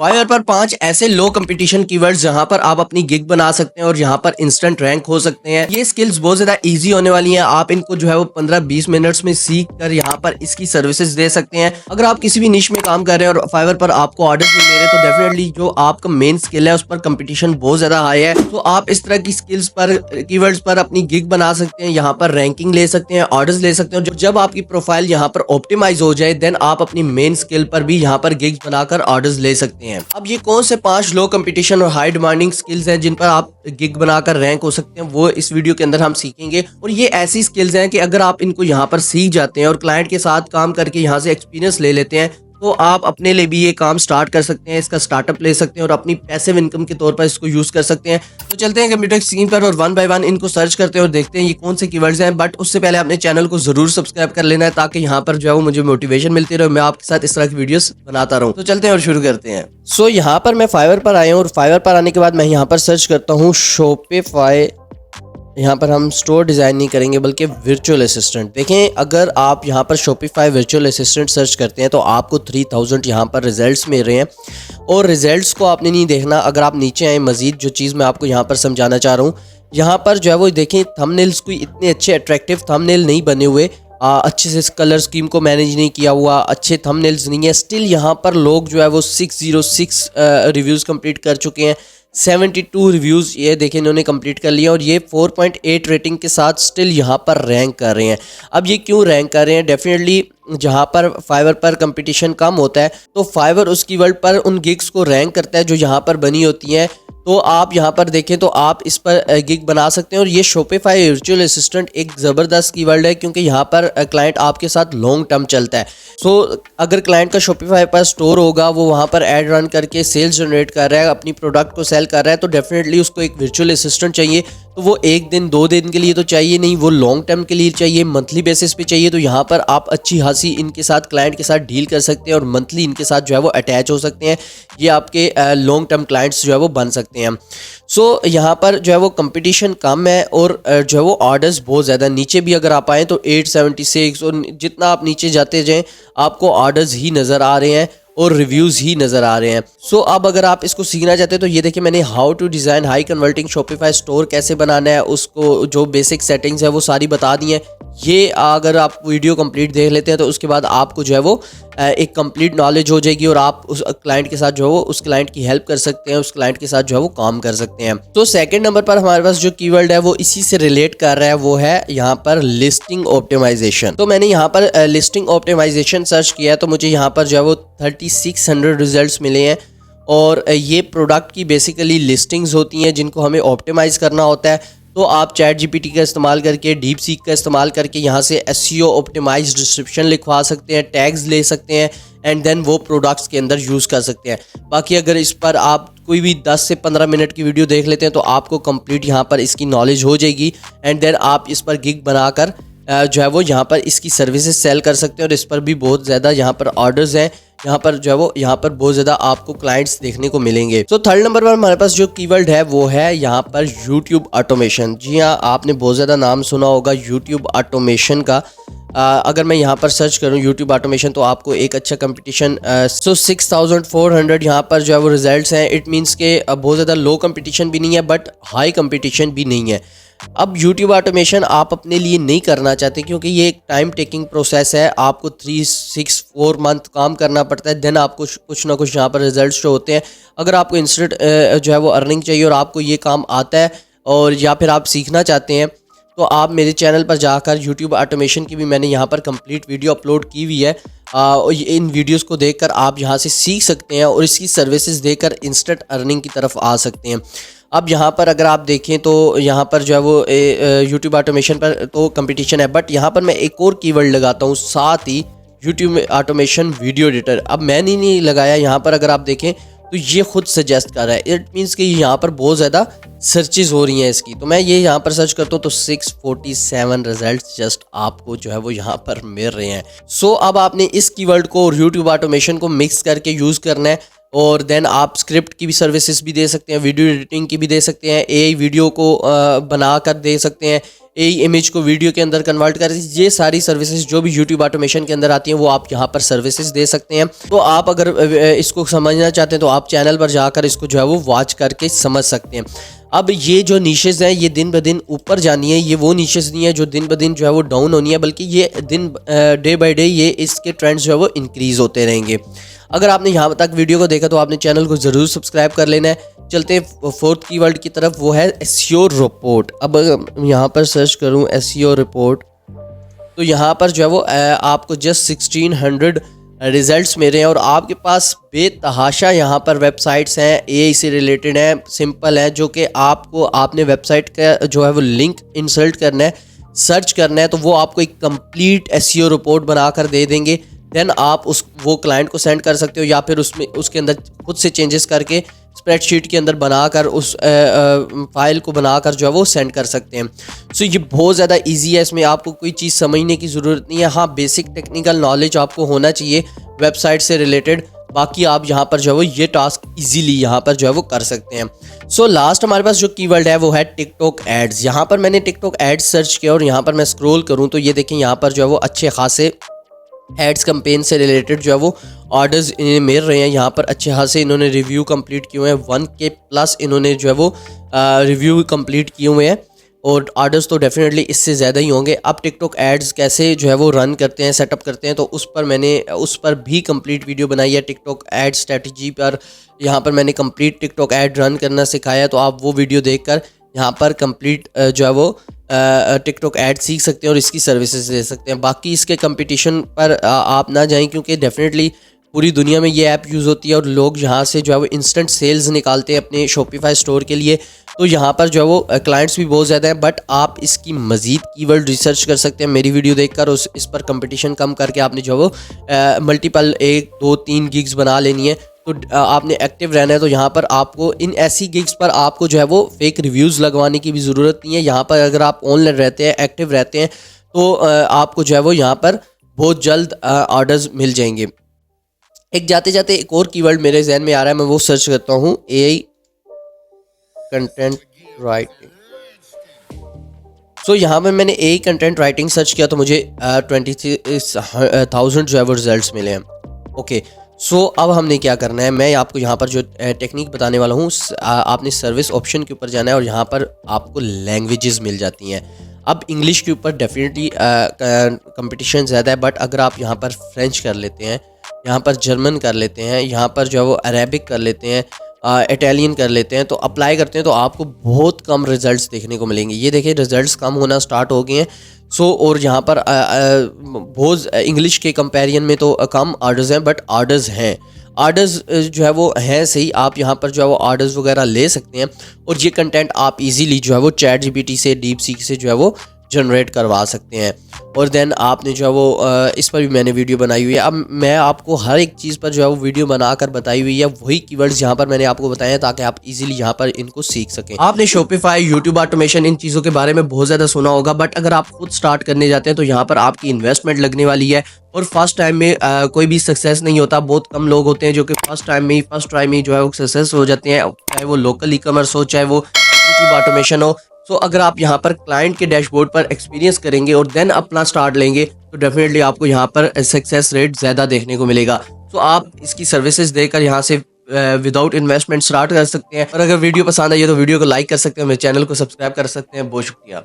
Fibre पर 5 ऐसे लो competition keywords जहां पर आप अपनी गिग बना सकते हैं और यहां पर इंस्टेंट रैंक हो सकते हैं। ये स्किल्स बहुत ज्यादा इजी होने वाली हैं। आप इनको जो है वो 15-20 मिनट्स में सीख कर यहां पर इसकी सर्विसेज दे सकते हैं। अगर आप किसी भी निश में काम कर रहे हैं और फाइवर पर आपको ऑर्डर्स नहीं मिल रहे तो डेफिनेटली जो आपका मेन स्किल है उस पर कंपटीशन बहुत ज्यादा हाई है। तो आप इस तरह की स्किल्स पर कीवर्ड्स पर अपनी गिग बना सकते हैं, यहाँ पर रैंकिंग ले सकते हैं, ऑर्डर्स ले सकते हैं। जब आपकी प्रोफाइल यहाँ पर ऑप्टिमाइज हो जाए देन आप अपनी मेन स्किल पर भी यहाँ पर गिग्स बनाकर ऑर्डर्स ले सकते हैं। अब ये कौन से 5 लो कंपटीशन और हाई डिमांडिंग स्किल्स हैं जिन पर आप गिग बनाकर रैंक हो सकते हैं, वो इस वीडियो के अंदर हम सीखेंगे। और ये ऐसी स्किल्स हैं कि अगर आप इनको यहाँ पर सीख जाते हैं और क्लाइंट के साथ काम करके यहाँ से एक्सपीरियंस ले लेते हैं तो आप अपने लिए भी ये काम स्टार्ट कर सकते हैं, इसका स्टार्टअप ले सकते हैं और अपनी पैसिव इनकम के तौर पर इसको यूज कर सकते हैं। तो चलते हैं कंप्यूटर स्क्रीन पर और वन बाय वन इनको सर्च करते हैं और देखते हैं ये कौन से कीवर्ड्स हैं। बट उससे पहले अपने चैनल को जरूर सब्सक्राइब कर लेना है ताकि यहाँ पर जो है वो मुझे मोटिवेशन मिलती रहे, मैं आपके साथ इस तरह की वीडियोस बनाता रहूँ। तो चलते हैं और शुरू करते हैं। सो यहाँ पर मैं फाइवर पर आया हूँ और फाइवर पर आने के बाद मैं यहाँ पर सर्च करता हूँ शॉपिफाई। यहाँ पर हम स्टोर डिज़ाइन नहीं करेंगे बल्कि वर्चुअल असिस्टेंट। देखें, अगर आप यहाँ पर शॉपिफाई वर्चुअल असिस्टेंट सर्च करते हैं तो आपको 3000 यहाँ पर रिजल्ट्स मिल रहे हैं। और रिजल्ट्स को आपने नहीं देखना, अगर आप नीचे आए मज़ीद जो चीज़ मैं आपको यहाँ पर समझाना चाह रहा हूँ, यहाँ पर जो है वो देखें थंबनेल्स कोई इतने अच्छे अट्रैक्टिव थंबनेल नहीं बने हुए, अच्छे से कलर स्कीम को मैनेज नहीं किया हुआ, अच्छे थंबनेल्स नहीं है। स्टिल यहाँ पर लोग जो है वो 606 रिव्यूज़ कंप्लीट कर चुके हैं। 72 रिव्यूज़ ये देखें इन्होंने कंप्लीट कर लिया और ये 4.8 रेटिंग के साथ स्टिल यहाँ पर रैंक कर रहे हैं। अब ये क्यों रैंक कर रहे हैं? डेफिनेटली जहाँ पर फाइवर पर कंपटीशन कम होता है तो फाइवर उस कीवर्ड पर उन गिग्स को रैंक करता है जो यहाँ पर बनी होती हैं। तो आप यहाँ पर देखें तो आप इस पर गिग बना सकते हैं। और ये शॉपिफाई वर्चुअल असिस्टेंट एक ज़बरदस्त कीवर्ड है क्योंकि यहाँ पर क्लाइंट आपके साथ लॉन्ग टर्म चलता है। सो अगर क्लाइंट का शॉपिफाई पर स्टोर होगा, वो वहाँ पर एड रन करके सेल्स जनरेट कर रहा है, अपनी प्रोडक्ट को सेल कर रहा है, तो डेफिनेटली उसको एक वर्चुअल असिस्टेंट चाहिए। तो वो 1 दिन 2 दिन के लिए तो चाहिए नहीं, वो लॉन्ग टर्म के लिए चाहिए, मंथली बेसिस पे चाहिए। तो यहाँ पर आप अच्छी खासी इनके साथ क्लाइंट के साथ डील कर सकते हैं और मंथली इनके साथ जो है वो अटैच हो सकते हैं। ये आपके लॉन्ग टर्म क्लाइंट्स जो है वो बन सकते हैं। सो यहाँ पर जो है वो कंपटीशन कम है और जो है वो ऑर्डर्स बहुत ज़्यादा। नीचे भी अगर आप आएँ तो 876 और जितना आप नीचे जाते जाएँ आपको ऑर्डर्स ही नज़र आ रहे हैं और रिव्यूज़ ही नज़र आ रहे हैं। सो अब अगर आप इसको सीखना चाहते हैं तो ये देखिए मैंने how to design high converting Shopify store कैसे बनाना है, उसको जो बेसिक सेटिंग्स है वो सारी बता दी हैं। ये अगर आप वीडियो कंप्लीट देख लेते हैं तो उसके बाद आपको जो है वो एक कंप्लीट नॉलेज हो जाएगी और आप उस क्लाइंट के साथ जो है वो उस क्लाइंट की हेल्प कर सकते हैं, उस क्लाइंट के साथ जो है वो काम कर सकते हैं। तो सेकंड नंबर पर हमारे पास जो कीवर्ड है वो इसी से रिलेट कर रहा है, वो है यहाँ पर लिस्टिंग ऑप्टिमाइजेशन। तो मैंने यहाँ पर लिस्टिंग ऑप्टिमाइजेशन सर्च किया तो मुझे यहाँ पर जो है वो 3600 रिजल्ट्स मिले हैं। और ये प्रोडक्ट की बेसिकली लिस्टिंग्स होती हैं जिनको हमें ऑप्टिमाइज़ करना होता है। तो आप चैट जीपीटी का इस्तेमाल करके, डीप सीक का इस्तेमाल करके यहाँ से एसईओ ऑप्टिमाइज्ड डिस्क्रिप्शन लिखवा सकते हैं, टैग्स ले सकते हैं एंड देन वो प्रोडक्ट्स के अंदर यूज़ कर सकते हैं। बाकी अगर इस पर आप कोई भी 10 से 15 मिनट की वीडियो देख लेते हैं तो आपको कंप्लीट यहाँ पर इसकी नॉलेज हो जाएगी एंड देन आप इस पर गिग बनाकर जो है वो यहाँ पर इसकी सर्विसेज सेल कर सकते हैं। और इस पर भी बहुत ज़्यादा यहाँ पर ऑर्डर्स हैं, यहाँ पर जो है वो यहाँ पर बहुत ज़्यादा आपको क्लाइंट्स देखने को मिलेंगे। तो थर्ड नंबर पर हमारे पास जो कीवर्ड है वो है यहाँ पर यूट्यूब ऑटोमेशन। जी हाँ, आपने बहुत ज़्यादा नाम सुना होगा यूट्यूब ऑटोमेशन का। अगर मैं यहाँ पर सर्च करूँ यूट्यूब ऑटोमेशन तो आपको एक अच्छा कंपटीशन 6400 यहाँ पर जो है वो रिजल्ट्स हैं। इट मीन्स के बहुत ज़्यादा लो कंपटीशन भी नहीं है बट हाई कंपटीशन भी नहीं है। अब यूट्यूब ऑटोमेशन आप अपने लिए नहीं करना चाहते क्योंकि ये एक टाइम टेकिंग प्रोसेस है, आपको 3-6-4 मंथ काम करना पड़ता है, देन आपको कुछ ना कुछ यहाँ पर रिजल्ट शो होते हैं। अगर आपको इंस्टेंट जो है वो अर्निंग चाहिए और आपको ये काम आता है और या फिर आप सीखना चाहते हैं तो आप मेरे चैनल पर जाकर यूट्यूब ऑटोमेशन की भी मैंने यहाँ पर कंप्लीट वीडियो अपलोड की हुई है। इन वीडियोस को देखकर आप यहाँ से सीख सकते हैं और इसकी सर्विसेज देकर इंस्टेंट अर्निंग की तरफ आ सकते हैं। अब यहाँ पर अगर आप देखें तो यहाँ पर जो है वो यूट्यूब ऑटोमेशन पर तो कंपटीशन है बट यहाँ पर मैं एक और कीवर्ड लगाता हूँ साथ ही, यूट्यूब ऑटोमेशन वीडियो एडिटर। अब मैंने नहीं लगाया, यहाँ पर अगर आप देखें तो ये खुद सजेस्ट कर रहा है। इट मीन्स कि यहाँ पर बहुत ज़्यादा सर्चेज हो रही हैं इसकी। तो मैं ये यहाँ पर सर्च करता हूँ तो 647 रिजल्ट्स जस्ट आपको जो है वो यहाँ पर मिल रहे हैं। सो अब आपने इस कीवर्ड को और यूट्यूब ऑटोमेशन को मिक्स करके यूज़ करना है। और देन आप स्क्रिप्ट की भी सर्विसेज भी दे सकते हैं, वीडियो एडिटिंग की भी दे सकते हैं, एआई वीडियो को बना कर दे सकते हैं, एआई इमेज को वीडियो के अंदर कन्वर्ट कर, ये सारी सर्विसेज जो भी यूट्यूब ऑटोमेशन के अंदर आती हैं वो आप यहाँ पर सर्विसेज दे सकते हैं। तो आप अगर इसको समझना चाहते हैं तो आप चैनल पर जाकर इसको जो है वो वॉच करके समझ सकते हैं। अब ये जो नीशेज़ हैं ये दिन ब दिन ऊपर जानी है, ये वो नीशेज़ नहीं है जो दिन ब दिन जो है वो डाउन होनी है, बल्कि ये दिन डे बाय डे ये इसके ट्रेंड्स जो है वो इंक्रीज़ होते रहेंगे। अगर आपने यहाँ तक वीडियो को देखा तो आपने चैनल को ज़रूर सब्सक्राइब कर लेना है। चलते हैं फोर्थ कीवर्ड की तरफ, वो है एसईओ रिपोर्ट। अब यहाँ पर सर्च करूँ एसईओ रिपोर्ट तो यहाँ पर जो है वो आपको जस्ट 1600 रिजल्ट्स मिल रहे हैं और आपके पास बेतहाशा यहाँ पर वेबसाइट्स हैं, एआई से रिलेटेड हैं, सिंपल है, जो कि आपने वेबसाइट का जो है वो लिंक इंसर्ट करना है, सर्च करना है, तो वो आपको एक कंप्लीट एसईओ रिपोर्ट बनाकर दे देंगे। देन आप वो क्लाइंट को सेंड कर सकते हो या फिर उसके अंदर खुद से चेंजेस करके स्प्रेडशीट के अंदर बनाकर उस फाइल को बनाकर जो है वो सेंड कर सकते हैं। सो ये बहुत ज़्यादा इजी है, इसमें आपको कोई चीज़ समझने की ज़रूरत नहीं है। हाँ, बेसिक टेक्निकल नॉलेज आपको होना चाहिए वेबसाइट से रिलेटेड, बाकी आप यहाँ पर जो है वो ये टास्क इजीली यहाँ पर जो है वो कर सकते हैं। सो लास्ट हमारे पास जो कीवर्ड है वो है टिकटॉक एड्स। यहाँ पर मैंने टिकटॉक एड्स सर्च किया और यहाँ पर मैं स्क्रॉल करूँ तो ये देखें यहाँ पर जो है वो अच्छे खासे एड्स कैंपेन से रिलेटेड जो है वो ऑर्डर्स इन्हें मिल रहे हैं। यहाँ पर अच्छे खासे इन्होंने रिव्यू कंप्लीट किए हुए हैं, 1K प्लस इन्होंने जो है वो रिव्यू कंप्लीट किए हुए हैं और ऑर्डर्स तो डेफिनेटली इससे ज़्यादा ही होंगे। अब टिकटॉक एड्स कैसे जो है वो रन करते हैं, सेटअप करते हैं, तो उस पर भी कंप्लीट वीडियो बनाई है। टिकटॉक एड स्ट्रेटजी पर यहाँ पर मैंने कंप्लीट टिकटॉक एड रन करना सिखाया, तो आप वो वीडियो देखकर यहाँ पर कंप्लीट जो है वो टिकटॉक ऐड सीख सकते हैं और इसकी सर्विसेज ले सकते हैं। बाकी इसके कंपटीशन पर आप ना जाएं, क्योंकि डेफिनेटली पूरी दुनिया में ये ऐप यूज़ होती है और लोग यहाँ से जो है वो इंस्टेंट सेल्स निकालते हैं अपने शॉपिफाई स्टोर के लिए। तो यहाँ पर जो है वो क्लाइंट्स भी बहुत ज़्यादा हैं, बट आप इसकी मज़ीद कीवर्ड रिसर्च कर सकते हैं मेरी वीडियो देखकर। इस पर कंपटीशन कम करके आपने जो है वो मल्टीपल 1, 2, 3 गिग्स बना लेनी है। तो आपने एक्टिव रहना है, तो यहाँ पर आपको इन ऐसी गिग्स पर आपको जो है वो फेक रिव्यूज़ लगवाने की भी ज़रूरत नहीं है। यहाँ पर अगर आप ऑनलाइन रहते हैं, एक्टिव रहते हैं, तो आपको जो है वो यहाँ पर बहुत जल्द ऑर्डर्स मिल जाएंगे। एक जाते जाते एक और कीवर्ड मेरे जहन में आ रहा है, मैं वो सर्च करता हूँ, एआई कंटेंट राइटिंग। सो यहाँ पर मैंने एआई कंटेंट राइटिंग सर्च किया तो मुझे 23,000 जो है वो रिजल्ट मिले हैं। ओके, सो अब हमने क्या करना है, मैं आपको यहाँ पर जो टेक्निक बताने वाला हूँ, आपने सर्विस ऑप्शन के ऊपर जाना है और यहाँ पर आपको लैंग्वेजेस मिल जाती हैं। अब इंग्लिश के ऊपर डेफिनेटली कंपटीशन ज़्यादा है, बट अगर आप यहाँ पर फ्रेंच कर लेते हैं, यहाँ पर जर्मन कर लेते हैं, यहाँ पर जो है वो अरेबिक कर लेते हैं, इटालियन कर लेते हैं, तो अप्लाई करते हैं, तो आपको बहुत कम रिजल्ट्स देखने को मिलेंगे। ये देखिए रिजल्ट्स कम होना स्टार्ट हो गए हैं। सो और यहाँ पर बहुत इंग्लिश के कंपैरिजन में तो कम ऑर्डर्स हैं, बट ऑर्डर्स हैं, ऑर्डर्स जो है वो हैं सही। आप यहाँ पर जो है वो ऑर्डर्स वगैरह ले सकते हैं और ये कंटेंट आप इजीली जो है वो चैट जीपीटी से, डीप सीक से जो है वो जनरेट करवा सकते हैं। और देन आपने जो है वो इस पर भी मैंने वीडियो बनाई हुई है। अब मैं आपको हर एक चीज़ पर जो है वो वीडियो बनाकर बताई हुई है, वही कीवर्ड्स यहाँ पर मैंने आपको बताए हैं ताकि आप इजीली यहाँ पर इनको सीख सकें। आपने शॉपिफाई, यूट्यूब ऑटोमेशन, इन चीज़ों के बारे में बहुत ज़्यादा सुना होगा, बट अगर आप खुद स्टार्ट करने जाते हैं तो यहाँ पर आपकी इन्वेस्टमेंट लगने वाली है और फर्स्ट टाइम में कोई भी सक्सेस नहीं होता। बहुत कम लोग होते हैं जो कि फर्स्ट टाइम में जो है वो सक्सेस हो जाते हैं, चाहे वो लोकल ई कॉमर्स हो, चाहे वो यूट्यूब ऑटोमेशन हो। तो अगर आप यहाँ पर क्लाइंट के डैशबोर्ड पर एक्सपीरियंस करेंगे और देन अपना स्टार्ट लेंगे तो डेफिनेटली आपको यहाँ पर सक्सेस रेट ज़्यादा देखने को मिलेगा। तो आप इसकी सर्विसेज देकर यहाँ से विदाउट इन्वेस्टमेंट स्टार्ट कर सकते हैं। और अगर वीडियो पसंद आई है तो वीडियो को लाइक कर सकते हैं, मेरे चैनल को सब्सक्राइब कर सकते हैं। बहुत शुक्रिया।